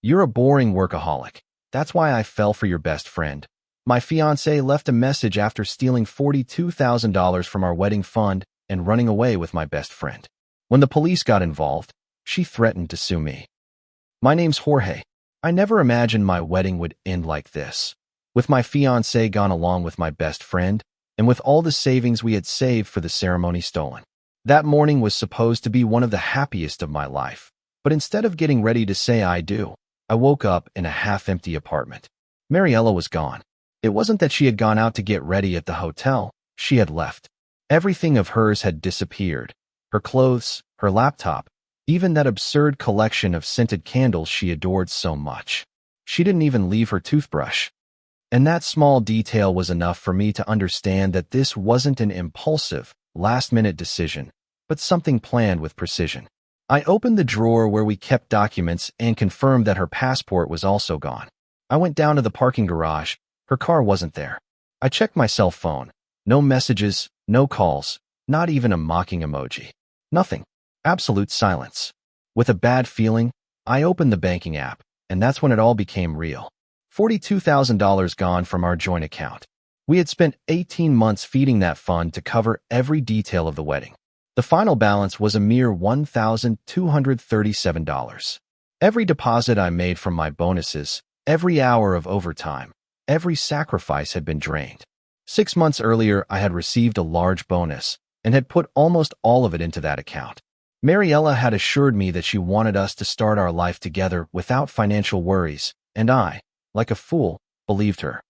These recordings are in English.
You're a boring workaholic. That's why I fell for your best friend. My fiancée left a message after stealing $42,000 from our wedding fund and running away with my best friend. When the police got involved, she threatened to sue me. My name's Jorge. I never imagined my wedding would end like this. With my fiancé gone along with my best friend, and with all the savings we had saved for the ceremony stolen. That morning was supposed to be one of the happiest of my life, but instead of getting ready to say I do, I woke up in a half-empty apartment. Mariella was gone. It wasn't that she had gone out to get ready at the hotel. She had left. Everything of hers had disappeared. Her clothes, her laptop, even that absurd collection of scented candles she adored so much. She didn't even leave her toothbrush. And that small detail was enough for me to understand that this wasn't an impulsive, last-minute decision, but something planned with precision. I opened the drawer where we kept documents and confirmed that her passport was also gone. I went down to the parking garage. Her car wasn't there. I checked my cell phone. No messages, no calls, not even a mocking emoji. Nothing. Absolute silence. With a bad feeling, I opened the banking app, and that's when it all became real. $42,000 gone from our joint account. We had spent 18 months feeding that fund to cover every detail of the wedding. The final balance was a mere $1,237. Every deposit I made from my bonuses, every hour of overtime, every sacrifice had been drained. 6 months earlier, I had received a large bonus and had put almost all of it into that account. Mariella had assured me that she wanted us to start our life together without financial worries, and I, like a fool, believed her.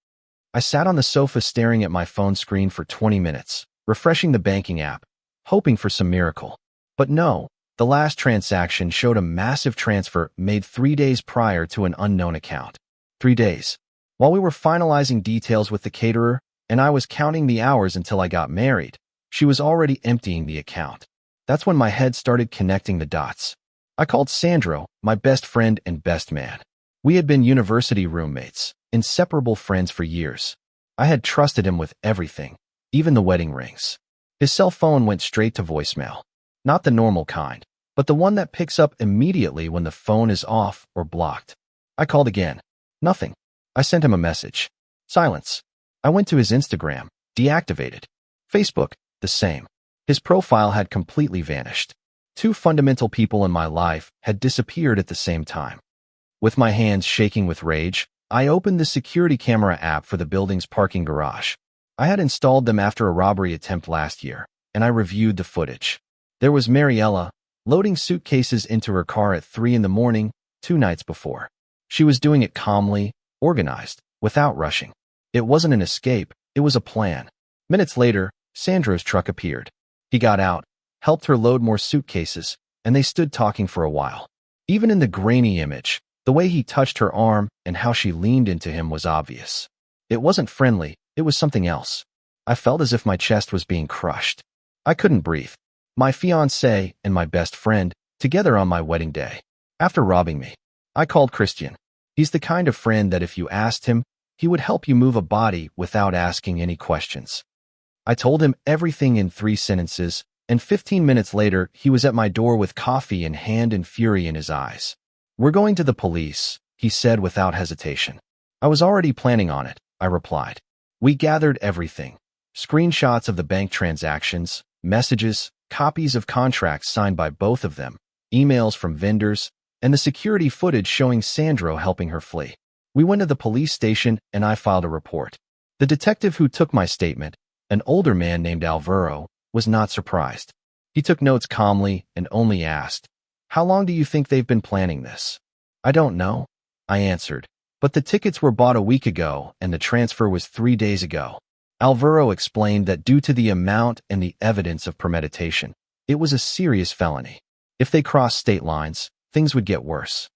I sat on the sofa staring at my phone screen for 20 minutes, refreshing the banking app, hoping for some miracle. But no, the last transaction showed a massive transfer made 3 days prior to an unknown account. 3 days. While we were finalizing details with the caterer, and I was counting the hours until I got married, she was already emptying the account. That's when my head started connecting the dots. I called Sandro, my best friend and best man. We had been university roommates, inseparable friends for years. I had trusted him with everything, even the wedding rings. His cell phone went straight to voicemail. Not the normal kind, but the one that picks up immediately when the phone is off or blocked. I called again. Nothing. I sent him a message. Silence. I went to his Instagram. Deactivated. Facebook. The same. His profile had completely vanished. 2 fundamental people in my life had disappeared at the same time. With my hands shaking with rage, I opened the security camera app for the building's parking garage. I had installed them after a robbery attempt last year, and I reviewed the footage. There was Mariella, loading suitcases into her car at 3 in the morning, 2 nights before. She was doing it calmly, organized, without rushing. It wasn't an escape, it was a plan. Minutes later, Sandro's truck appeared. He got out, helped her load more suitcases, and they stood talking for a while. Even in the grainy image, the way he touched her arm and how she leaned into him was obvious. It wasn't friendly, it was something else. I felt as if my chest was being crushed. I couldn't breathe. My fiancé and my best friend, together on my wedding day. After robbing me, I called Christian. He's the kind of friend that if you asked him, he would help you move a body without asking any questions. I told him everything in 3 sentences, and 15 minutes later, he was at my door with coffee in hand and fury in his eyes. We're going to the police, he said without hesitation. I was already planning on it, I replied. We gathered everything. Screenshots of the bank transactions, messages, copies of contracts signed by both of them, emails from vendors, and the security footage showing Sandro helping her flee. We went to the police station and I filed a report. The detective who took my statement, an older man named Alvaro, was not surprised. He took notes calmly and only asked, "How long do you think they've been planning this?" "I don't know," I answered, "but the tickets were bought a week ago and the transfer was 3 days ago." Alvaro explained that due to the amount and the evidence of premeditation, it was a serious felony. If they crossed state lines, things would get worse.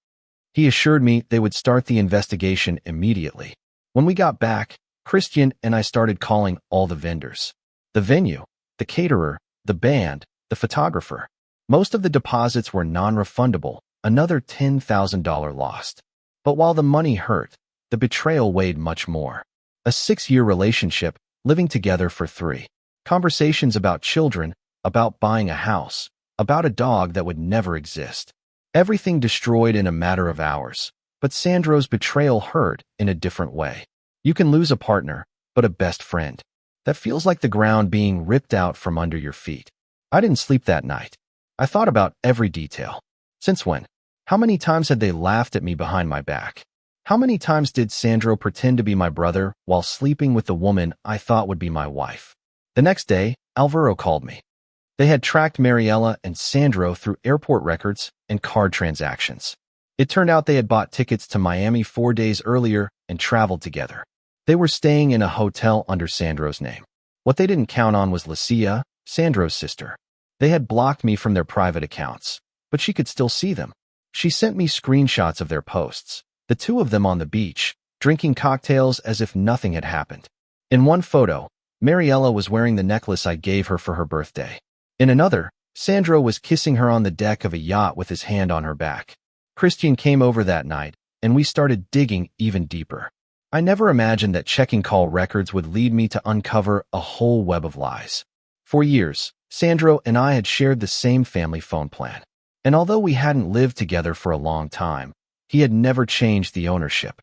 He assured me they would start the investigation immediately. When we got back, Christian and I started calling all the vendors. The venue, the caterer, the band, the photographer. Most of the deposits were non-refundable, another $10,000 lost. But while the money hurt, the betrayal weighed much more. A 6-year relationship, living together for 3. Conversations about children, about buying a house, about a dog that would never exist. Everything destroyed in a matter of hours. But Sandro's betrayal hurt in a different way. You can lose a partner, but a best friend. That feels like the ground being ripped out from under your feet. I didn't sleep that night. I thought about every detail. Since when? How many times had they laughed at me behind my back? How many times did Sandro pretend to be my brother while sleeping with the woman I thought would be my wife? The next day, Alvaro called me. They had tracked Mariela and Sandro through airport records and card transactions. It turned out they had bought tickets to Miami 4 days earlier and traveled together. They were staying in a hotel under Sandro's name. What they didn't count on was Lucia, Sandro's sister. They had blocked me from their private accounts, but she could still see them. She sent me screenshots of their posts, the two of them on the beach, drinking cocktails as if nothing had happened. In one photo, Mariela was wearing the necklace I gave her for her birthday. In another, Sandro was kissing her on the deck of a yacht with his hand on her back. Christian came over that night, and we started digging even deeper. I never imagined that checking call records would lead me to uncover a whole web of lies. For years, Sandro and I had shared the same family phone plan. And although we hadn't lived together for a long time, he had never changed the ownership.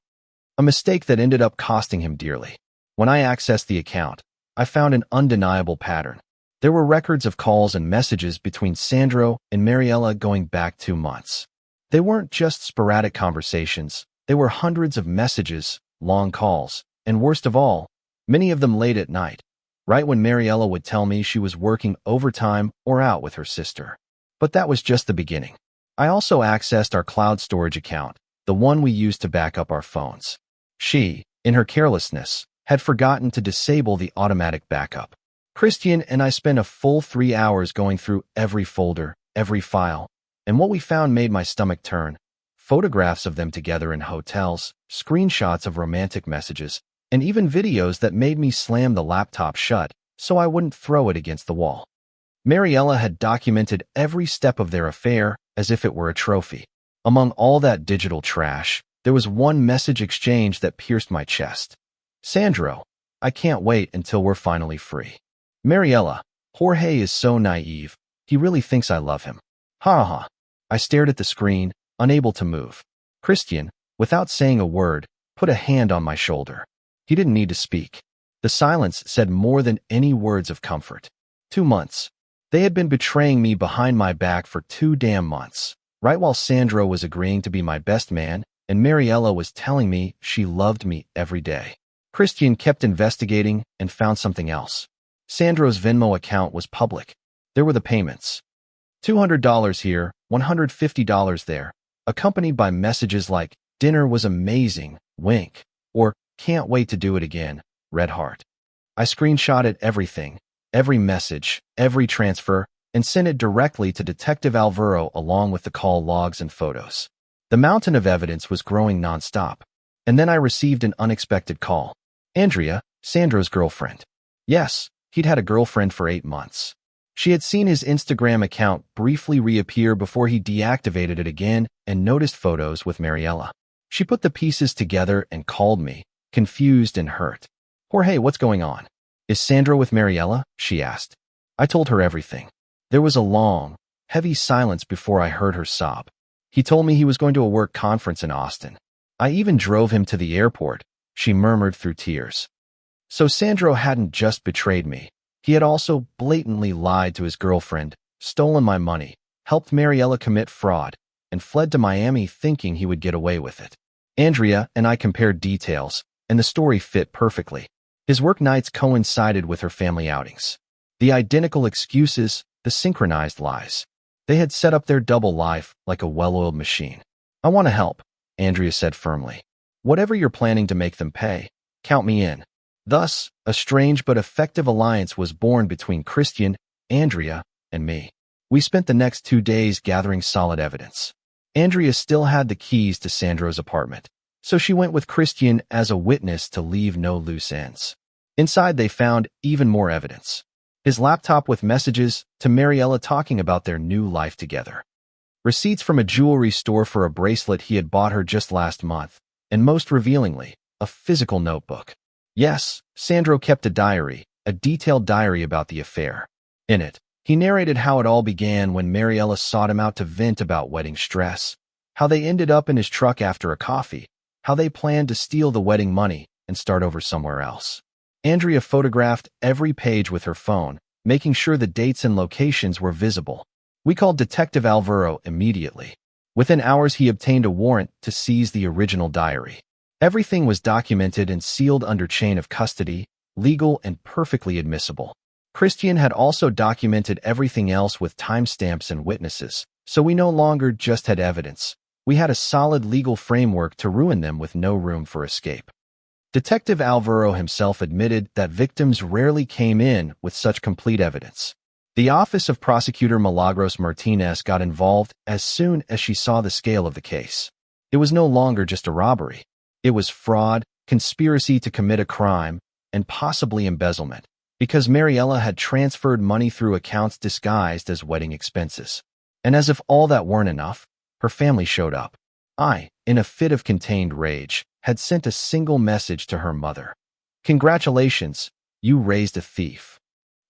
A mistake that ended up costing him dearly. When I accessed the account, I found an undeniable pattern. There were records of calls and messages between Sandro and Mariela going back 2 months. They weren't just sporadic conversations. They were hundreds of messages, long calls, and worst of all, many of them late at night, right when Mariela would tell me she was working overtime or out with her sister. But that was just the beginning. I also accessed our cloud storage account, the one we used to back up our phones. She, in her carelessness, had forgotten to disable the automatic backup. Christian and I spent a full 3 hours going through every folder, every file, and what we found made my stomach turn. Photographs of them together in hotels, screenshots of romantic messages, and even videos that made me slam the laptop shut so I wouldn't throw it against the wall. Mariela had documented every step of their affair as if it were a trophy. Among all that digital trash, there was one message exchange that pierced my chest. Sandro, I can't wait until we're finally free. Mariela, Jorge is so naive. He really thinks I love him. Ha ha. I stared at the screen, unable to move. Christian, without saying a word, put a hand on my shoulder. He didn't need to speak. The silence said more than any words of comfort. 2 months. They had been betraying me behind my back for 2 damn months, right while Sandro was agreeing to be my best man, and Mariela was telling me she loved me every day. Christian kept investigating and found something else. Sandro's Venmo account was public. There were the payments. $200 here, $150 there, accompanied by messages like, dinner was amazing, wink, or can't wait to do it again, red heart. I screenshotted everything, every message, every transfer, and sent it directly to Detective Alvaro along with the call logs and photos. The mountain of evidence was growing nonstop. And then I received an unexpected call. Andrea, Sandro's girlfriend. Yes, he'd had a girlfriend for 8 months. She had seen his Instagram account briefly reappear before he deactivated it again and noticed photos with Mariela. She put the pieces together and called me, confused and hurt. Jorge, what's going on? Is Sandro with Mariela? She asked. I told her everything. There was a long, heavy silence before I heard her sob. He told me he was going to a work conference in Austin. I even drove him to the airport, she murmured through tears. So Sandro hadn't just betrayed me. He had also blatantly lied to his girlfriend, stolen my money, helped Mariela commit fraud, and fled to Miami thinking he would get away with it. Andrea and I compared details, and the story fit perfectly. His work nights coincided with her family outings. The identical excuses, the synchronized lies. They had set up their double life like a well-oiled machine. I want to help, Andrea said firmly. Whatever you're planning to make them pay, count me in. Thus, a strange but effective alliance was born between Christian, Andrea, and me. We spent the next 2 days gathering solid evidence. Andrea still had the keys to Sandro's apartment, so she went with Christian as a witness to leave no loose ends. Inside they found even more evidence. His laptop with messages to Mariela talking about their new life together. Receipts from a jewelry store for a bracelet he had bought her just last month, and most revealingly, a physical notebook. Yes, Sandro kept a diary, a detailed diary about the affair. In it, he narrated how it all began when Mariela sought him out to vent about wedding stress, how they ended up in his truck after a coffee, how they planned to steal the wedding money and start over somewhere else. Andrea photographed every page with her phone, making sure the dates and locations were visible. We called Detective Alvaro immediately. Within hours, he obtained a warrant to seize the original diary. Everything was documented and sealed under chain of custody, legal and perfectly admissible. Christian had also documented everything else with timestamps and witnesses, so we no longer just had evidence. We had a solid legal framework to ruin them with no room for escape. Detective Alvaro himself admitted that victims rarely came in with such complete evidence. The office of Prosecutor Milagros Martinez got involved as soon as she saw the scale of the case. It was no longer just a robbery. It was fraud, conspiracy to commit a crime, and possibly embezzlement, because Mariela had transferred money through accounts disguised as wedding expenses. And as if all that weren't enough, her family showed up. I, in a fit of contained rage, had sent a single message to her mother. "Congratulations, you raised a thief."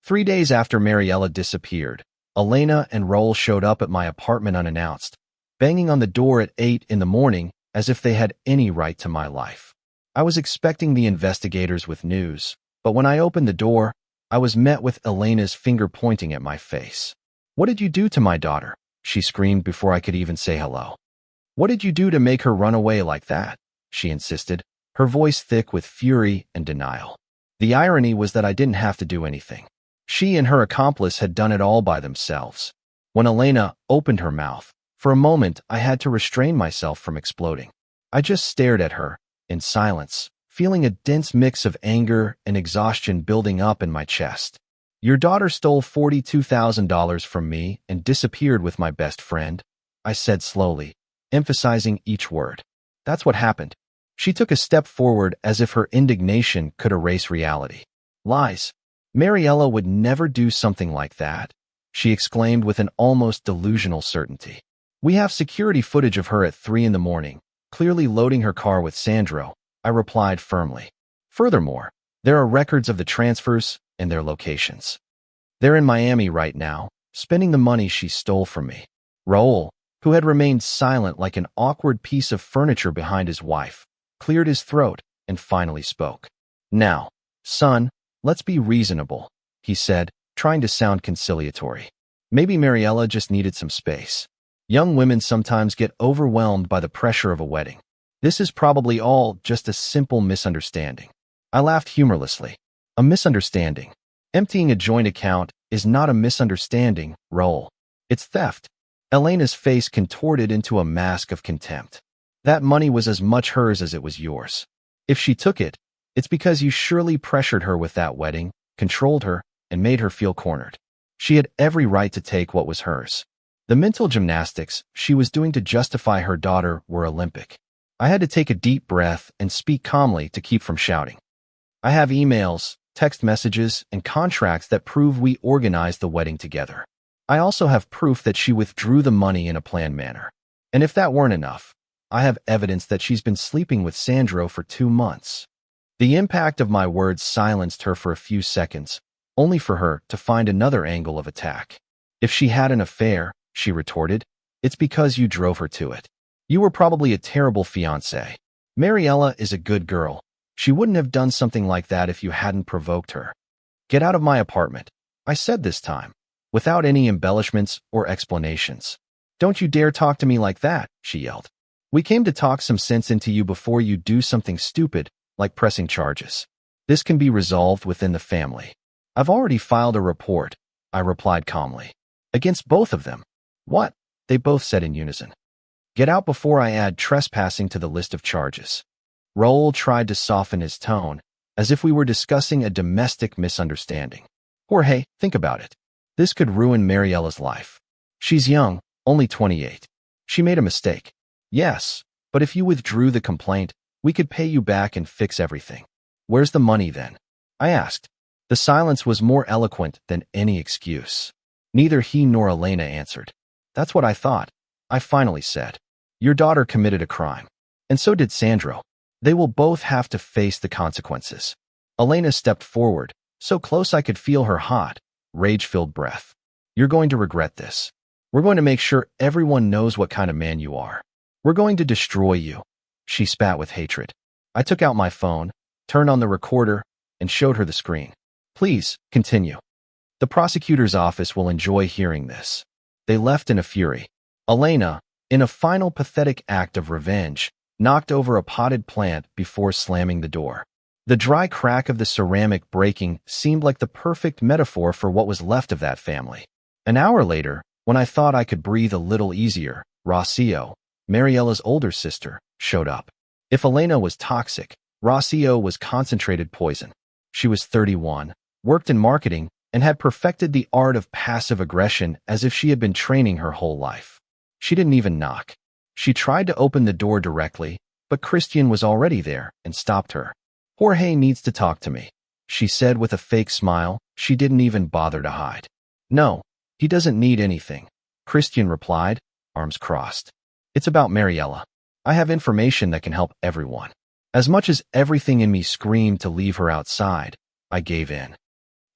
3 days after Mariela disappeared, Elena and Raul showed up at my apartment unannounced, banging on the door at 8 in the morning as if they had any right to my life. I was expecting the investigators with news, but when I opened the door, I was met with Elena's finger pointing at my face. "What did you do to my daughter?" she screamed before I could even say hello. "What did you do to make her run away like that?" she insisted, her voice thick with fury and denial. The irony was that I didn't have to do anything. She and her accomplice had done it all by themselves. When Elena opened her mouth, for a moment I had to restrain myself from exploding. I just stared at her, in silence, feeling a dense mix of anger and exhaustion building up in my chest. "Your daughter stole $42,000 from me and disappeared with my best friend," I said slowly, emphasizing each word. "That's what happened." She took a step forward as if her indignation could erase reality. "Lies. Mariela would never do something like that," she exclaimed with an almost delusional certainty. "We have security footage of her at 3 in the morning, clearly loading her car with Sandro," I replied firmly. "Furthermore, there are records of the transfers and their locations. They're in Miami right now, spending the money she stole from me." Raul, who had remained silent like an awkward piece of furniture behind his wife, cleared his throat and finally spoke. "Now, son, let's be reasonable," he said, trying to sound conciliatory. "Maybe Mariela just needed some space. Young women sometimes get overwhelmed by the pressure of a wedding. This is probably all just a simple misunderstanding." I laughed humorlessly. "A misunderstanding? Emptying a joint account is not a misunderstanding, Raul. It's theft." Elena's face contorted into a mask of contempt. "That money was as much hers as it was yours. If she took it, it's because you surely pressured her with that wedding, controlled her, and made her feel cornered. She had every right to take what was hers." The mental gymnastics she was doing to justify her daughter were Olympic. I had to take a deep breath and speak calmly to keep from shouting. "I have emails, text messages, and contracts that prove we organized the wedding together. I also have proof that she withdrew the money in a planned manner. And if that weren't enough, I have evidence that she's been sleeping with Sandro for 2 months. The impact of my words silenced her for a few seconds, only for her to find another angle of attack. "If she had an affair," she retorted, "it's because you drove her to it. You were probably a terrible fiancé. Mariela is a good girl. She wouldn't have done something like that if you hadn't provoked her. Get out of my apartment," I said this time, without any embellishments or explanations. "Don't you dare talk to me like that," she yelled. "We came to talk some sense into you before you do something stupid, like pressing charges. This can be resolved within the family." "I've already filed a report," I replied calmly. "Against both of them." "What?" they both said in unison. "Get out before I add trespassing to the list of charges." Raul tried to soften his tone, as if we were discussing a domestic misunderstanding. "Jorge, think about it. This could ruin Mariela's life. She's young, only 28. She made a mistake. Yes, but if you withdrew the complaint, we could pay you back and fix everything. Where's the money then?" I asked. The silence was more eloquent than any excuse. Neither he nor Elena answered. "That's what I thought," I finally said. "Your daughter committed a crime. And so did Sandro. They will both have to face the consequences." Elena stepped forward, so close I could feel her hot, rage-filled breath. "You're going to regret this. We're going to make sure everyone knows what kind of man you are." We're going to destroy you. She spat with hatred. I took out my phone, turned on the recorder, and showed her the screen. Please, continue. The prosecutor's office will enjoy hearing this. They left in a fury. Elena, in a final pathetic act of revenge, knocked over a potted plant before slamming the door. The dry crack of the ceramic breaking seemed like the perfect metaphor for what was left of that family. An hour later, when I thought I could breathe a little easier, Rocio, Mariella's older sister, showed up. If Elena was toxic, Rocio was concentrated poison. She was 31, worked in marketing, and had perfected the art of passive aggression as if she had been training her whole life. She didn't even knock. She tried to open the door directly, but Christian was already there and stopped her. Jorge needs to talk to me, she said with a fake smile she didn't even bother to hide. No, he doesn't need anything, Christian replied, arms crossed. It's about Mariella. I have information that can help everyone. As much as everything in me screamed to leave her outside, I gave in.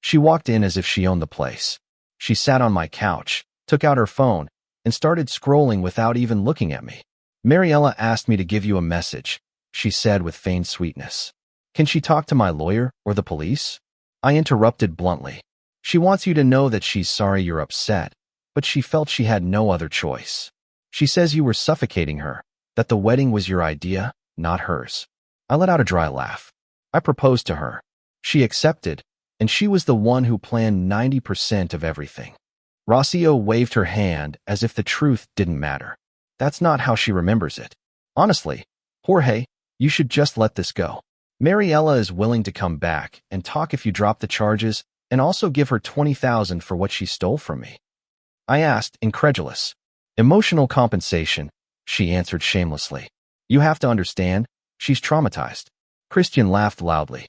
She walked in as if she owned the place. She sat on my couch, took out her phone, and started scrolling without even looking at me. Mariella asked me to give you a message, she said with feigned sweetness. Can she talk to my lawyer or the police? I interrupted bluntly. She wants you to know that she's sorry you're upset, but she felt she had no other choice. She says you were suffocating her, that the wedding was your idea, not hers. I let out a dry laugh. I proposed to her. She accepted, and she was the one who planned 90% of everything. Rocio waved her hand as if the truth didn't matter. That's not how she remembers it. Honestly, Jorge, you should just let this go. Mariella is willing to come back and talk if you drop the charges and also give her $20,000 for what she stole from me. I asked, incredulous. Emotional compensation, she answered shamelessly. You have to understand, she's traumatized. Christian laughed loudly.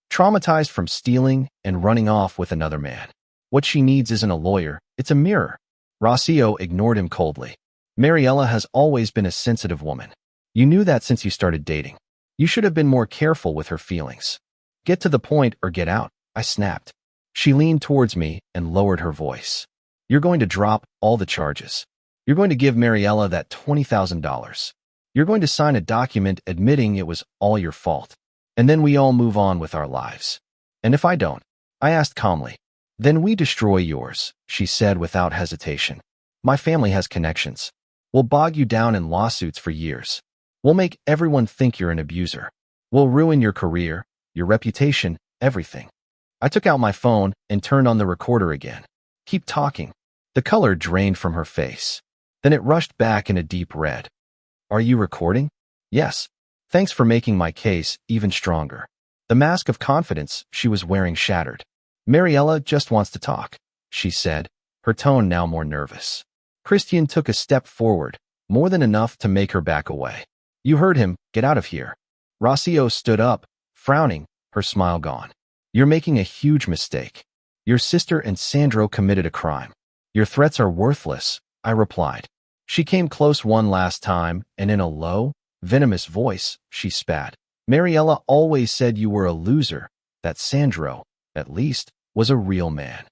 Traumatized from stealing and running off with another man. What she needs isn't a lawyer, it's a mirror. Rocio ignored him coldly. Mariella has always been a sensitive woman. You knew that since you started dating. You should have been more careful with her feelings. Get to the point or get out, I snapped. She leaned towards me and lowered her voice. You're going to drop all the charges. You're going to give Mariella that $20,000. You're going to sign a document admitting it was all your fault. And then we all move on with our lives. And if I don't, I asked calmly, then we destroy yours, she said without hesitation. My family has connections. We'll bog you down in lawsuits for years. We'll make everyone think you're an abuser. We'll ruin your career, your reputation, everything. I took out my phone and turned on the recorder again. Keep talking. The color drained from her face. Then it rushed back in a deep red. Are you recording? Yes. Thanks for making my case even stronger. The mask of confidence she was wearing shattered. Mariella just wants to talk, she said, her tone now more nervous. Christian took a step forward, more than enough to make her back away. You heard him, get out of here. Rocio stood up, frowning, her smile gone. You're making a huge mistake. Your sister and Sandro committed a crime. Your threats are worthless, I replied. She came close one last time, and in a low, venomous voice, she spat. Mariella always said you were a loser, that Sandro, at least, was a real man.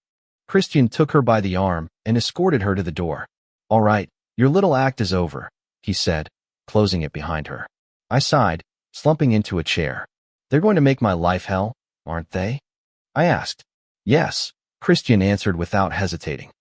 Christian took her by the arm and escorted her to the door. All right, your little act is over, he said, closing it behind her. I sighed, slumping into a chair. They're going to make my life hell, aren't they? I asked. Yes, Christian answered without hesitating.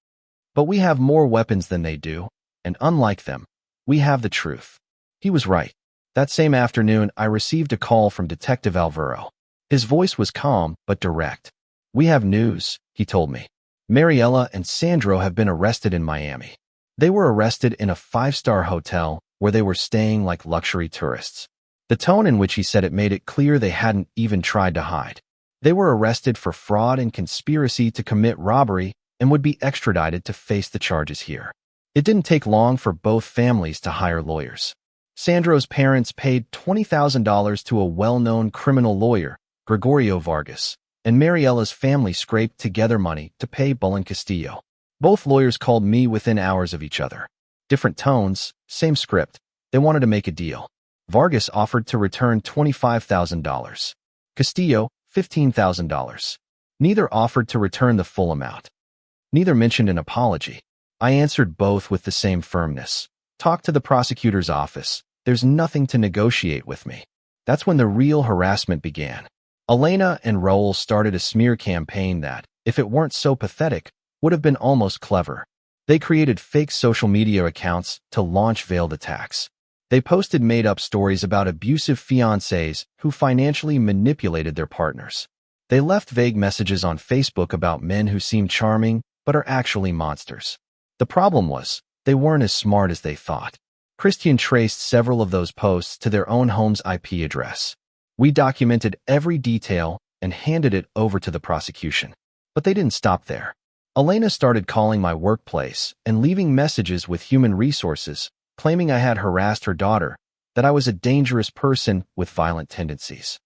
But we have more weapons than they do, and unlike them, we have the truth. He was right. That same afternoon, I received a call from Detective Alvaro. His voice was calm but direct. We have news, he told me. Mariella and Sandro have been arrested in Miami. They were arrested in a 5-star hotel where they were staying like luxury tourists. The tone in which he said it made it clear they hadn't even tried to hide. They were arrested for fraud and conspiracy to commit robbery and would be extradited to face the charges here. It didn't take long for both families to hire lawyers. Sandro's parents paid $20,000 to a well-known criminal lawyer, Gregorio Vargas, and Mariella's family scraped together money to pay Bullen Castillo. Both lawyers called me within hours of each other. Different tones, same script. They wanted to make a deal. Vargas offered to return $25,000. Castillo, $15,000. Neither offered to return the full amount. Neither mentioned an apology. I answered both with the same firmness. Talk to the prosecutor's office. There's nothing to negotiate with me. That's when the real harassment began. Elena and Raul started a smear campaign that, if it weren't so pathetic, would have been almost clever. They created fake social media accounts to launch veiled attacks. They posted made-up stories about abusive fiancés who financially manipulated their partners. They left vague messages on Facebook about men who seem charming but are actually monsters. The problem was, they weren't as smart as they thought. Christian traced several of those posts to their own home's IP address. We documented every detail and handed it over to the prosecution. But they didn't stop there. Elena started calling my workplace and leaving messages with human resources, claiming I had harassed her daughter, that I was a dangerous person with violent tendencies.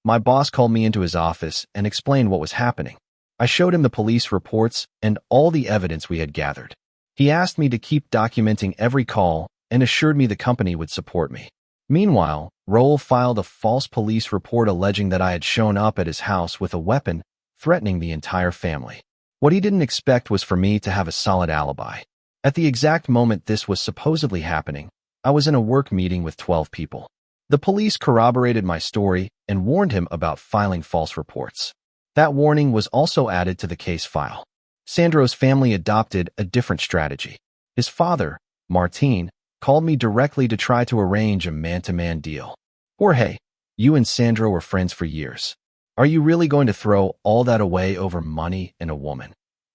My boss called me into his office and explained what was happening. I showed him the police reports and all the evidence we had gathered. He asked me to keep documenting every call and assured me the company would support me. Meanwhile, Raul filed a false police report alleging that I had shown up at his house with a weapon, threatening the entire family. What he didn't expect was for me to have a solid alibi. At the exact moment this was supposedly happening, I was in a work meeting with 12 people. The police corroborated my story and warned him about filing false reports. That warning was also added to the case file. Sandro's family adopted a different strategy. His father, Martin, called me directly to try to arrange a man-to-man deal. Jorge, you and Sandro were friends for years. Are you really going to throw all that away over money and a woman?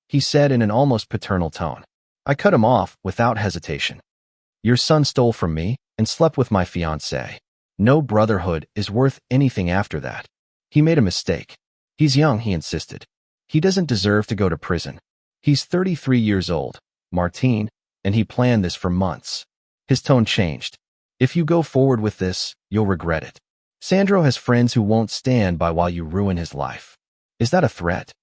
He said in an almost paternal tone. I cut him off without hesitation. Your son stole from me and slept with my fiancée. No brotherhood is worth anything after that. He made a mistake. He's young, he insisted. He doesn't deserve to go to prison. He's 33 years old, Martin, and he planned this for months. His tone changed. If you go forward with this, you'll regret it. Sandro has friends who won't stand by while you ruin his life. Is that a threat?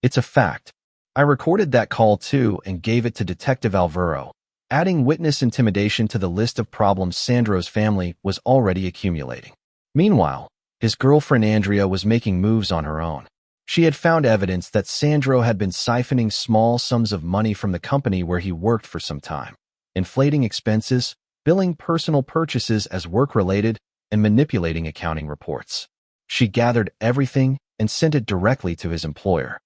It's a fact. I recorded that call too and gave it to Detective Alvaro, adding witness intimidation to the list of problems Sandro's family was already accumulating. Meanwhile, his girlfriend Andrea was making moves on her own. She had found evidence that Sandro had been siphoning small sums of money from the company where he worked for some time, inflating expenses, billing personal purchases as work-related, and manipulating accounting reports. She gathered everything and sent it directly to his employer.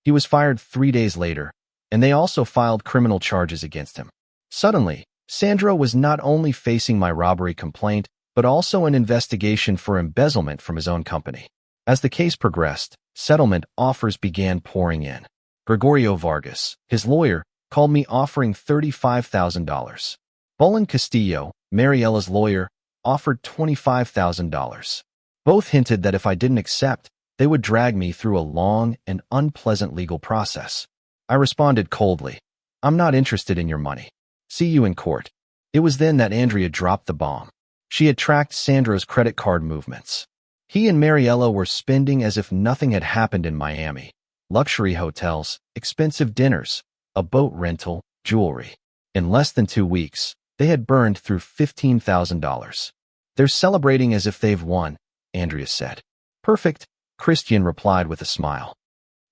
He was fired 3 days later, and they also filed criminal charges against him. Suddenly, Sandro was not only facing my robbery complaint, but also an investigation for embezzlement from his own company. As the case progressed, settlement offers began pouring in. Gregorio Vargas, his lawyer, called me offering $35,000. Bolin Castillo, Mariella's lawyer, offered $25,000. Both hinted that if I didn't accept, they would drag me through a long and unpleasant legal process. I responded coldly, I'm not interested in your money. See you in court. It was then that Andrea dropped the bomb. She had tracked Sandro's credit card movements. He and Mariella were spending as if nothing had happened in Miami. Luxury hotels, expensive dinners, a boat rental, jewelry. In less than 2 weeks, they had burned through $15,000. They're celebrating as if they've won, Andrea said. Perfect, Christian replied with a smile.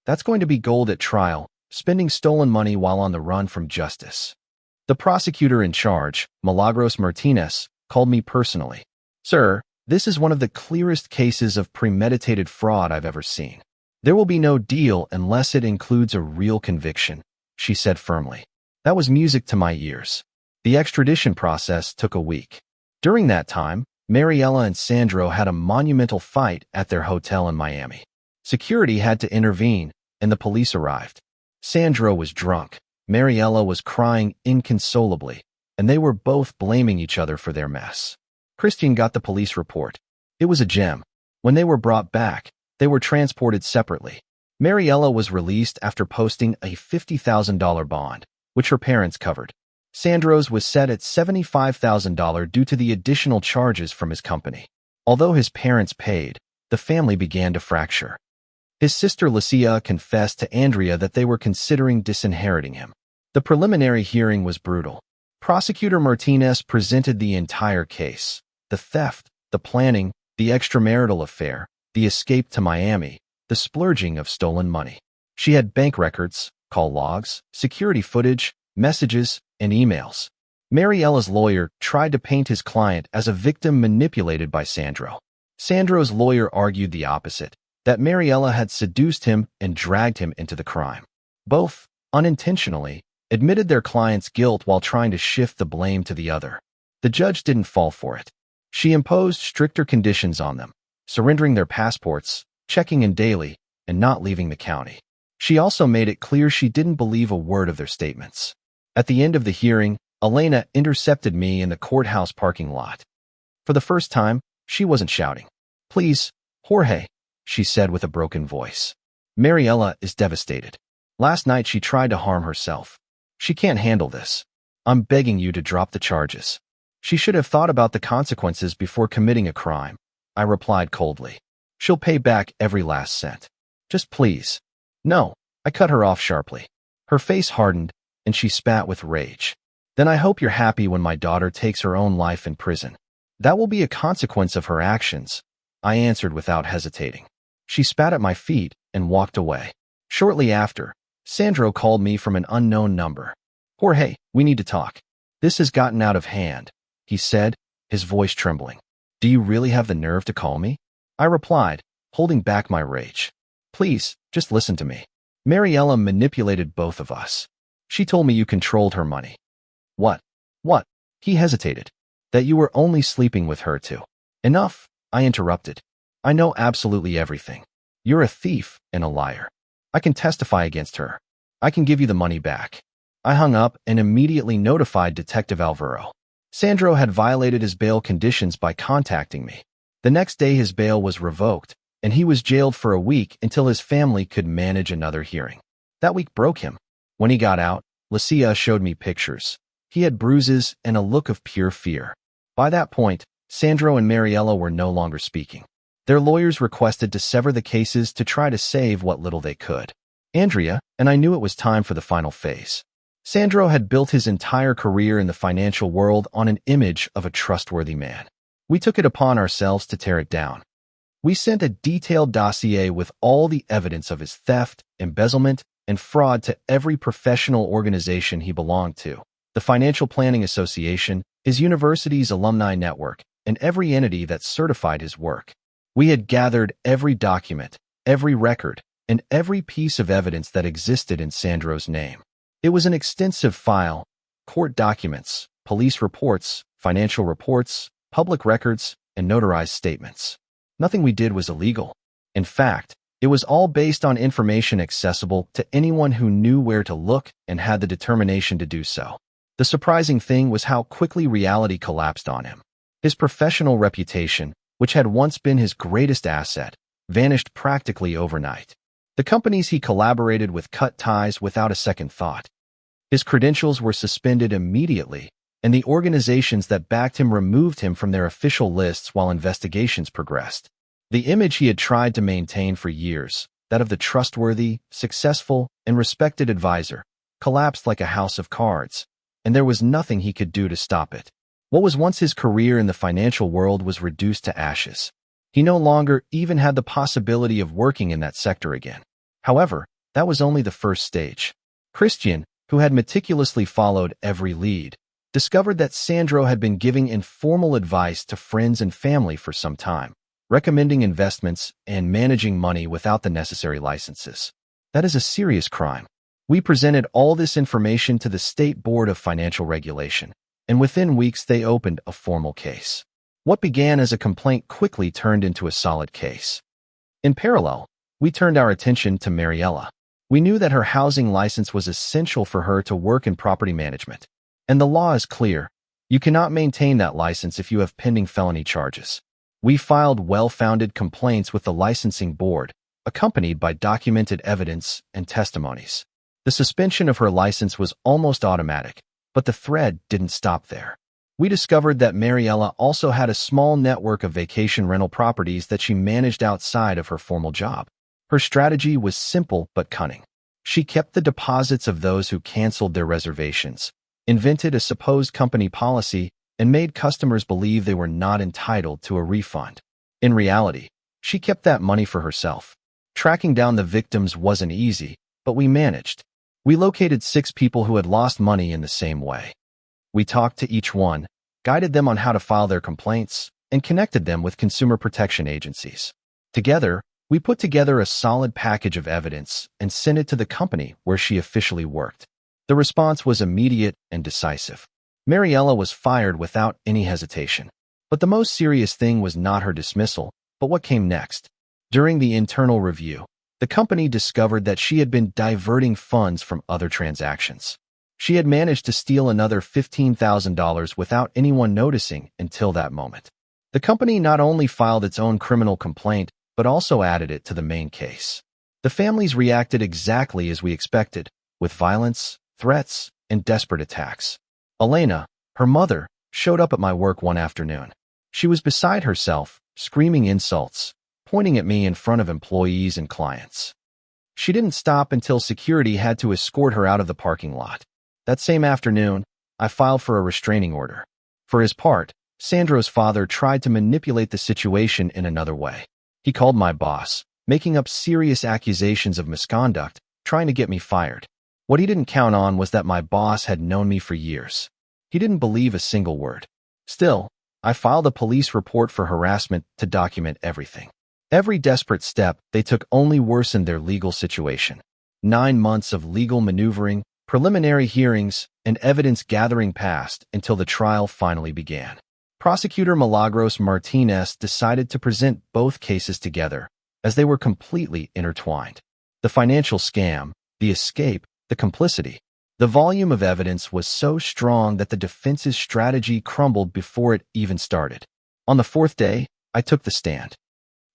That's going to be gold at trial, spending stolen money while on the run from justice. The prosecutor in charge, Milagros Martinez, called me personally. Sir, this is one of the clearest cases of premeditated fraud I've ever seen. There will be no deal unless it includes a real conviction, she said firmly. That was music to my ears. The extradition process took a week. During that time, Mariella and Sandro had a monumental fight at their hotel in Miami. Security had to intervene, and the police arrived. Sandro was drunk, Mariella was crying inconsolably, and they were both blaming each other for their mess. Christian got the police report. It was a gem. When they were brought back, they were transported separately. Mariella was released after posting a $50,000 bond, which her parents covered. Sandro's was set at $75,000 due to the additional charges from his company. Although his parents paid, the family began to fracture. His sister Lucia confessed to Andrea that they were considering disinheriting him. The preliminary hearing was brutal. Prosecutor Martinez presented the entire case: the theft, the planning, the extramarital affair, the escape to Miami, the splurging of stolen money. She had bank records, call logs, security footage, messages, and emails. Mariella's lawyer tried to paint his client as a victim manipulated by Sandro. Sandro's lawyer argued the opposite, that Mariella had seduced him and dragged him into the crime. Both, unintentionally, admitted their client's guilt while trying to shift the blame to the other. The judge didn't fall for it. She imposed stricter conditions on them, surrendering their passports, checking in daily, and not leaving the county. She also made it clear she didn't believe a word of their statements. At the end of the hearing, Elena intercepted me in the courthouse parking lot. For the first time, she wasn't shouting. "Please, Jorge," she said with a broken voice. "Mariella is devastated. Last night she tried to harm herself. She can't handle this. I'm begging you to drop the charges." "She should have thought about the consequences before committing a crime," I replied coldly. "She'll pay back every last cent. Just please." "No," I cut her off sharply. Her face hardened, and she spat with rage. "Then I hope you're happy when my daughter takes her own life in prison." "That will be a consequence of her actions," I answered without hesitating. She spat at my feet and walked away. Shortly after, Sandro called me from an unknown number. "Jorge, we need to talk. This has gotten out of hand," he said, his voice trembling. "Do you really have the nerve to call me?" I replied, holding back my rage. "Please, just listen to me. Mariella manipulated both of us. She told me you controlled her money." What? What? He hesitated. "That you were only sleeping with her too." "Enough," I interrupted. "I know absolutely everything. You're a thief and a liar. I can testify against her. I can give you the money back." I hung up and immediately notified Detective Alvaro. Sandro had violated his bail conditions by contacting me. The next day his bail was revoked, and he was jailed for a week until his family could manage another hearing. That week broke him. When he got out, Lucia showed me pictures. He had bruises and a look of pure fear. By that point, Sandro and Mariella were no longer speaking. Their lawyers requested to sever the cases to try to save what little they could. Andrea and I knew it was time for the final phase. Sandro had built his entire career in the financial world on an image of a trustworthy man. We took it upon ourselves to tear it down. We sent a detailed dossier with all the evidence of his theft, embezzlement, and fraud to every professional organization he belonged to: the Financial Planning Association, his university's alumni network, and every entity that certified his work. We had gathered every document, every record, and every piece of evidence that existed in Sandro's name. It was an extensive file: court documents, police reports, financial reports, public records, and notarized statements. Nothing we did was illegal. In fact, it was all based on information accessible to anyone who knew where to look and had the determination to do so. The surprising thing was how quickly reality collapsed on him. His professional reputation, which had once been his greatest asset, vanished practically overnight. The companies he collaborated with cut ties without a second thought. His credentials were suspended immediately, and the organizations that backed him removed him from their official lists while investigations progressed. The image he had tried to maintain for years, that of the trustworthy, successful, and respected advisor, collapsed like a house of cards, and there was nothing he could do to stop it. What was once his career in the financial world was reduced to ashes. He no longer even had the possibility of working in that sector again. However, that was only the first stage. Christian, who had meticulously followed every lead, discovered that Sandro had been giving informal advice to friends and family for some time, recommending investments and managing money without the necessary licenses. That is a serious crime. We presented all this information to the State Board of Financial Regulation, and within weeks they opened a formal case. What began as a complaint quickly turned into a solid case. In parallel, we turned our attention to Mariella. We knew that her housing license was essential for her to work in property management. And the law is clear: you cannot maintain that license if you have pending felony charges. We filed well-founded complaints with the licensing board, accompanied by documented evidence and testimonies. The suspension of her license was almost automatic, but the thread didn't stop there. We discovered that Mariella also had a small network of vacation rental properties that she managed outside of her formal job. Her strategy was simple but cunning. She kept the deposits of those who canceled their reservations, invented a supposed company policy, and made customers believe they were not entitled to a refund. In reality, she kept that money for herself. Tracking down the victims wasn't easy, but we managed. We located 6 people who had lost money in the same way. We talked to each one, guided them on how to file their complaints, and connected them with consumer protection agencies. Together, we put together a solid package of evidence and sent it to the company where she officially worked. The response was immediate and decisive. Mariella was fired without any hesitation. But the most serious thing was not her dismissal, but what came next. During the internal review, the company discovered that she had been diverting funds from other transactions. She had managed to steal another $15,000 without anyone noticing until that moment. The company not only filed its own criminal complaint, but also added it to the main case. The families reacted exactly as we expected, with violence, threats, and desperate attacks. Elena, her mother, showed up at my work one afternoon. She was beside herself, screaming insults, pointing at me in front of employees and clients. She didn't stop until security had to escort her out of the parking lot. That same afternoon, I filed for a restraining order. For his part, Sandro's father tried to manipulate the situation in another way. He called my boss, making up serious accusations of misconduct, trying to get me fired. What he didn't count on was that my boss had known me for years. He didn't believe a single word. Still, I filed a police report for harassment to document everything. Every desperate step they took only worsened their legal situation. 9 months of legal maneuvering, preliminary hearings, and evidence gathering passed until the trial finally began. Prosecutor Milagros Martinez decided to present both cases together, as they were completely intertwined. The financial scam, the escape, the complicity. The volume of evidence was so strong that the defense's strategy crumbled before it even started. On the 4th day, I took the stand.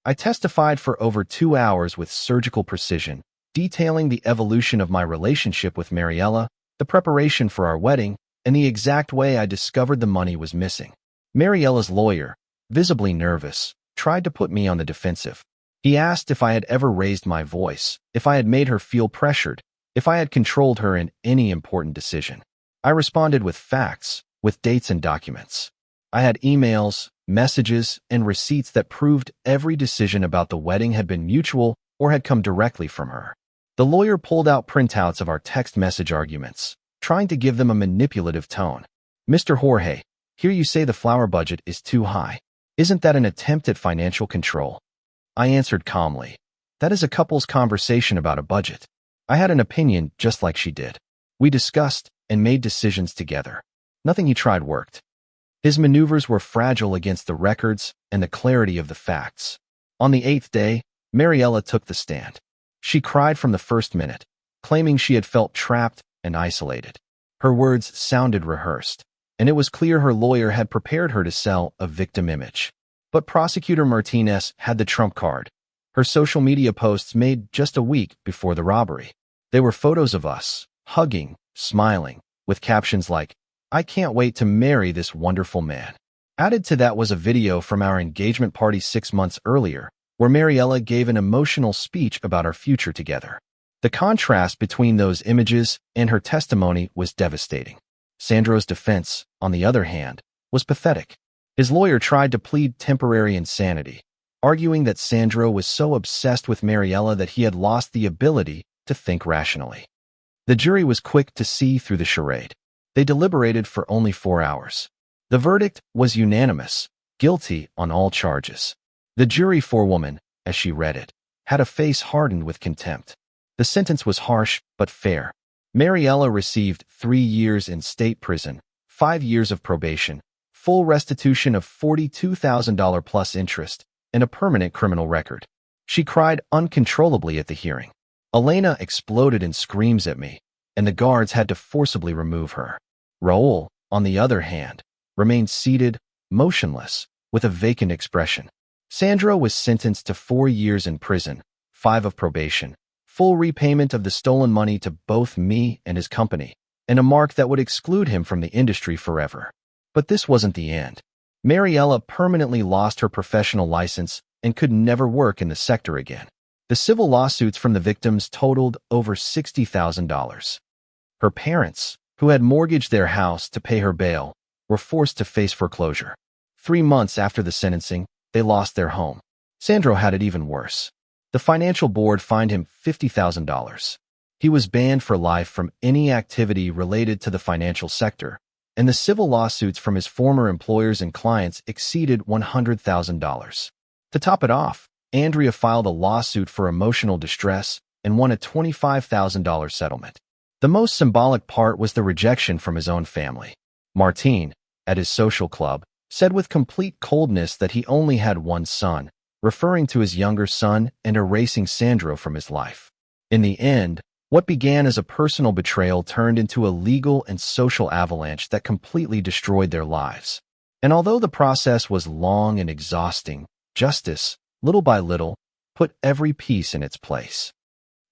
I testified for over 2 hours with surgical precision, detailing the evolution of my relationship with Mariella, the preparation for our wedding, and the exact way I discovered the money was missing. Mariella's lawyer, visibly nervous, tried to put me on the defensive. He asked if I had ever raised my voice, if I had made her feel pressured, if I had controlled her in any important decision. I responded with facts, with dates and documents. I had emails, messages, and receipts that proved every decision about the wedding had been mutual or had come directly from her. The lawyer pulled out printouts of our text message arguments, trying to give them a manipulative tone. "Mr. Jorge, here you say the flower budget is too high. Isn't that an attempt at financial control?" I answered calmly. "That is a couple's conversation about a budget. I had an opinion just like she did. We discussed and made decisions together. Nothing he tried worked." His maneuvers were fragile against the records and the clarity of the facts. On the 8th day, Mariella took the stand. She cried from the first minute, claiming she had felt trapped and isolated. Her words sounded rehearsed, and it was clear her lawyer had prepared her to sell a victim image. But Prosecutor Martinez had the trump card. Her social media posts made just a week before the robbery. They were photos of us, hugging, smiling, with captions like, "I can't wait to marry this wonderful man." Added to that was a video from our engagement party 6 months earlier, where Mariella gave an emotional speech about our future together. The contrast between those images and her testimony was devastating. Sandro's defense, on the other hand, was pathetic. His lawyer tried to plead temporary insanity, arguing that Sandro was so obsessed with Mariella that he had lost the ability to think rationally. The jury was quick to see through the charade. They deliberated for only 4 hours. The verdict was unanimous, guilty on all charges. The jury forewoman, as she read it, had a face hardened with contempt. The sentence was harsh but fair. Mariella received 3 years in state prison, 5 years of probation, full restitution of $42,000 plus interest, and a permanent criminal record. She cried uncontrollably at the hearing. Elena exploded in screams at me, and the guards had to forcibly remove her. Raul, on the other hand, remained seated, motionless, with a vacant expression. Sandro was sentenced to 4 years in prison, 5 of probation, full repayment of the stolen money to both me and his company, and a mark that would exclude him from the industry forever. But this wasn't the end. Mariella permanently lost her professional license and could never work in the sector again. The civil lawsuits from the victims totaled over $60,000. Her parents, who had mortgaged their house to pay her bail, were forced to face foreclosure. 3 months after the sentencing, they lost their home. Sandro had it even worse. The financial board fined him $50,000. He was banned for life from any activity related to the financial sector, and the civil lawsuits from his former employers and clients exceeded $100,000. To top it off, Andrea filed a lawsuit for emotional distress and won a $25,000 settlement. The most symbolic part was the rejection from his own family. Martine, at his social club, said with complete coldness that he only had one son, referring to his younger son and erasing Sandro from his life. In the end, what began as a personal betrayal turned into a legal and social avalanche that completely destroyed their lives. And although the process was long and exhausting, justice, little by little, put every piece in its place.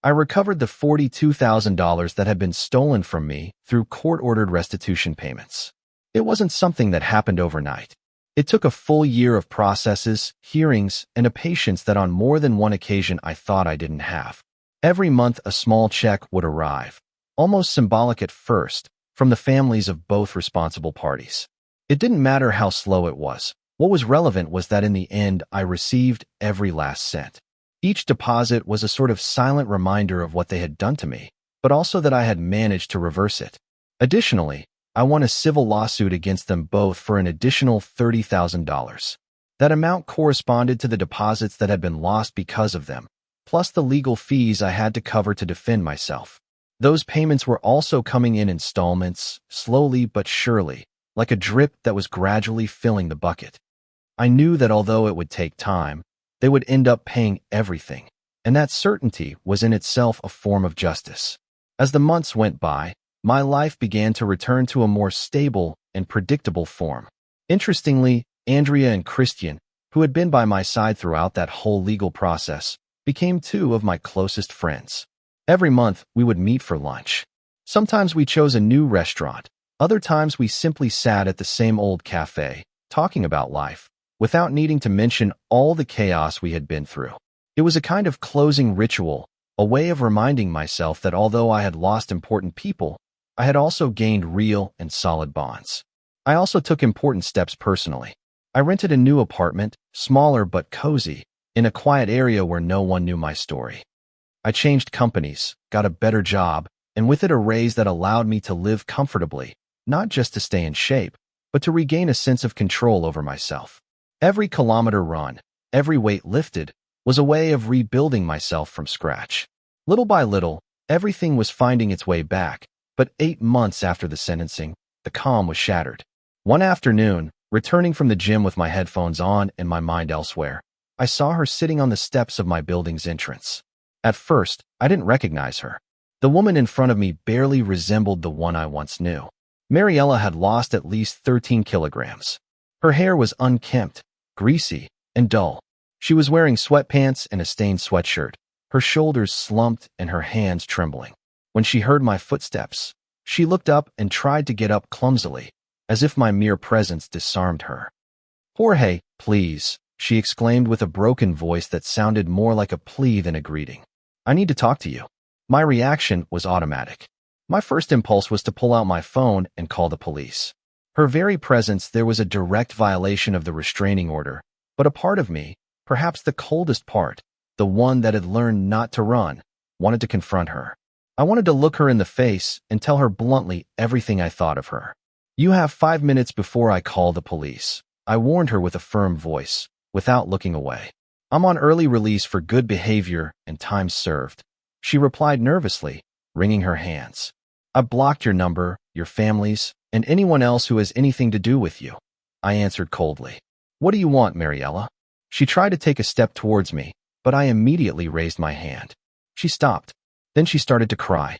I recovered the $42,000 that had been stolen from me through court-ordered restitution payments. It wasn't something that happened overnight. It took a full year of processes, hearings, and a patience that on more than one occasion I thought I didn't have. Every month a small check would arrive, almost symbolic at first, from the families of both responsible parties. It didn't matter how slow it was. What was relevant was that in the end I received every last cent. Each deposit was a sort of silent reminder of what they had done to me, but also that I had managed to reverse it. Additionally, I won a civil lawsuit against them both for an additional $30,000. That amount corresponded to the deposits that had been lost because of them, plus the legal fees I had to cover to defend myself. Those payments were also coming in installments, slowly but surely, like a drip that was gradually filling the bucket. I knew that although it would take time, they would end up paying everything, and that certainty was in itself a form of justice. As the months went by, my life began to return to a more stable and predictable form. Interestingly, Andrea and Christian, who had been by my side throughout that whole legal process, became two of my closest friends. Every month, we would meet for lunch. Sometimes we chose a new restaurant. Other times we simply sat at the same old cafe, talking about life, without needing to mention all the chaos we had been through. It was a kind of closing ritual, a way of reminding myself that although I had lost important people, I had also gained real and solid bonds. I also took important steps personally. I rented a new apartment, smaller but cozy, in a quiet area where no one knew my story. I changed companies, got a better job, and with it a raise that allowed me to live comfortably, not just to stay in shape, but to regain a sense of control over myself. Every kilometer run, every weight lifted, was a way of rebuilding myself from scratch. Little by little, everything was finding its way back, but 8 months after the sentencing, the calm was shattered. One afternoon, returning from the gym with my headphones on and my mind elsewhere, I saw her sitting on the steps of my building's entrance. At first, I didn't recognize her. The woman in front of me barely resembled the one I once knew. Mariella had lost at least 13 kilograms. Her hair was unkempt, greasy, and dull. She was wearing sweatpants and a stained sweatshirt, her shoulders slumped and her hands trembling. When she heard my footsteps, she looked up and tried to get up clumsily, as if my mere presence disarmed her. "Jorge, please," she exclaimed with a broken voice that sounded more like a plea than a greeting. "I need to talk to you." My reaction was automatic. My first impulse was to pull out my phone and call the police. Her very presence there was a direct violation of the restraining order, but a part of me, perhaps the coldest part, the one that had learned not to run, wanted to confront her. I wanted to look her in the face and tell her bluntly everything I thought of her. "You have 5 minutes before I call the police," I warned her with a firm voice, without looking away. "I'm on early release for good behavior and time served." She replied nervously, wringing her hands. "I blocked your number, your family's, and anyone else who has anything to do with you," I answered coldly. "What do you want, Mariella?" She tried to take a step towards me, but I immediately raised my hand. She stopped. Then she started to cry.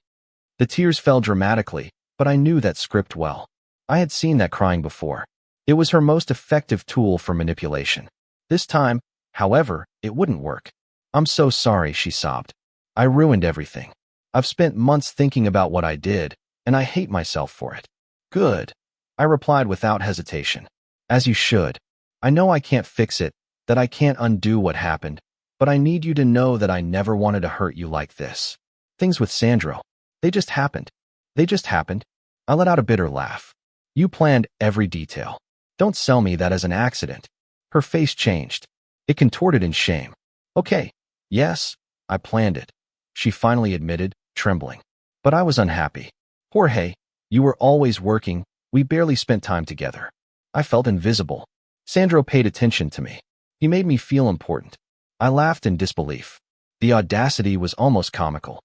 The tears fell dramatically, but I knew that script well. I had seen that crying before. It was her most effective tool for manipulation. This time, however, it wouldn't work. "I'm so sorry," she sobbed. "I ruined everything. I've spent months thinking about what I did, and I hate myself for it." "Good," I replied without hesitation. "As you should. I know I can't fix it, that I can't undo what happened, but I need you to know that I never wanted to hurt you like this. Things with Sandro, they just happened. They just happened." I let out a bitter laugh. "You planned every detail. Don't sell me that as an accident." Her face changed. It contorted in shame. "Okay, yes, I planned it," she finally admitted, trembling. "But I was unhappy. Jorge, you were always working, We barely spent time together. I felt invisible. Sandro paid attention to me. He made me feel important. I laughed in disbelief. The audacity was almost comical.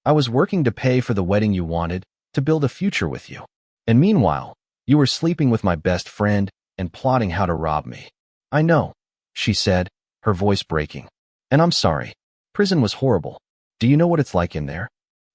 I was working to pay for the wedding you wanted, to build a future with you. And meanwhile, you were sleeping with my best friend and plotting how to rob me. I know, she said, her voice breaking. And I'm sorry. Prison was horrible. Do you know what it's like in there?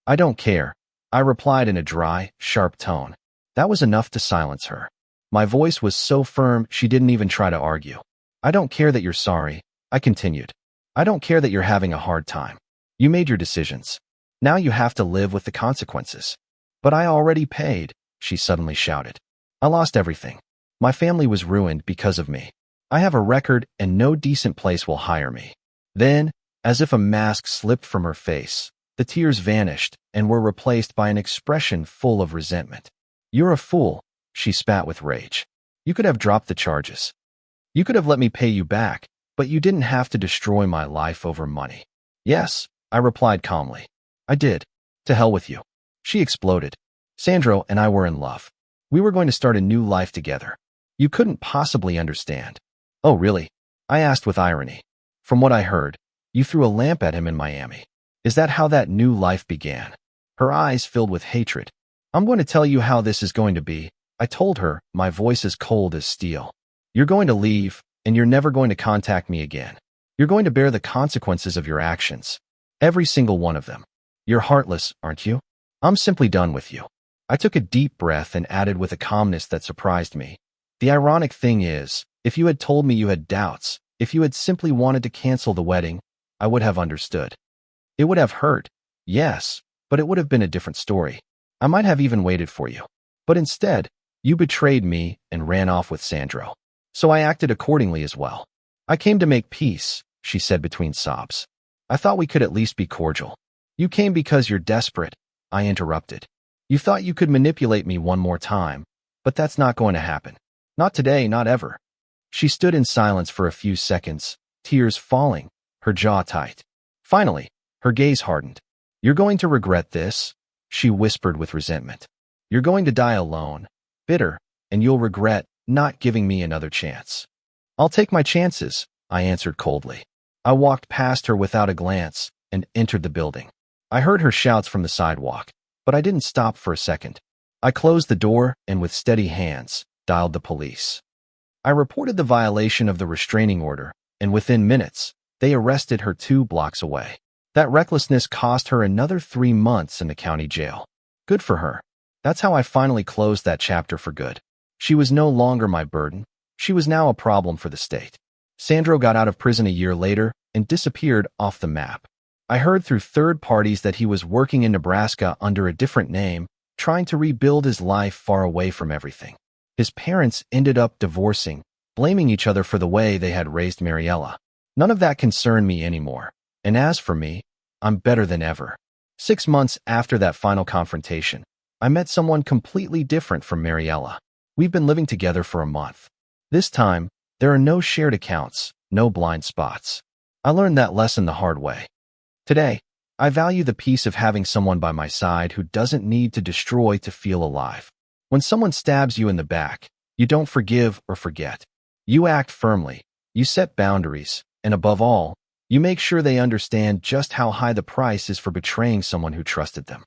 I don't care, I replied in a dry, sharp tone. That was enough to silence her. My voice was so firm she didn't even try to argue. I don't care that you're sorry, I continued. I don't care that you're having a hard time. You made your decisions. Now you have to live with the consequences. But I already paid, she suddenly shouted. I lost everything. My family was ruined because of me. I have a record and no decent place will hire me. Then, as if a mask slipped from her face, the tears vanished and were replaced by an expression full of resentment. You're a fool, she spat with rage. You could have dropped the charges. You could have let me pay you back, but you didn't have to destroy my life over money. Yes, I replied calmly. I did. To hell with you. She exploded. Sandro and I were in love. We were going to start a new life together. You couldn't possibly understand. Oh, really? I asked with irony. From what I heard, you threw a lamp at him in Miami. Is that how that new life began? Her eyes filled with hatred. I'm going to tell you how this is going to be, I told her, my voice as cold as steel. You're going to leave, and you're never going to contact me again. You're going to bear the consequences of your actions. Every single one of them. You're heartless, aren't you? I'm simply done with you. I took a deep breath and added with a calmness that surprised me. The ironic thing is, if you had told me you had doubts, if you had simply wanted to cancel the wedding, I would have understood. It would have hurt, yes, but it would have been a different story. I might have even waited for you. But instead, you betrayed me and ran off with Sandro. So I acted accordingly as well. I came to make peace, she said between sobs. I thought we could at least be cordial. You came because you're desperate, I interrupted. You thought you could manipulate me one more time, but that's not going to happen. Not today, not ever. She stood in silence for a few seconds, tears falling, her jaw tight. Finally, her gaze hardened. You're going to regret this, she whispered with resentment. You're going to die alone, bitter, and you'll regret not giving me another chance. I'll take my chances, I answered coldly. I walked past her without a glance and entered the building. I heard her shouts from the sidewalk, but I didn't stop for a second. I closed the door and with steady hands, dialed the police. I reported the violation of the restraining order, and within minutes, they arrested her 2 blocks away. That recklessness cost her another 3 months in the county jail. Good for her. That's how I finally closed that chapter for good. She was no longer my burden. She was now a problem for the state. Sandro got out of prison a year later and disappeared off the map. I heard through third parties that he was working in Nebraska under a different name, trying to rebuild his life far away from everything. His parents ended up divorcing, blaming each other for the way they had raised Mariella. None of that concerned me anymore. And as for me, I'm better than ever. 6 months after that final confrontation, I met someone completely different from Mariella. We've been living together for a month. This time, there are no shared accounts, no blind spots. I learned that lesson the hard way. Today, I value the peace of having someone by my side who doesn't need to destroy to feel alive. When someone stabs you in the back, you don't forgive or forget. You act firmly, you set boundaries, and above all, you make sure they understand just how high the price is for betraying someone who trusted them.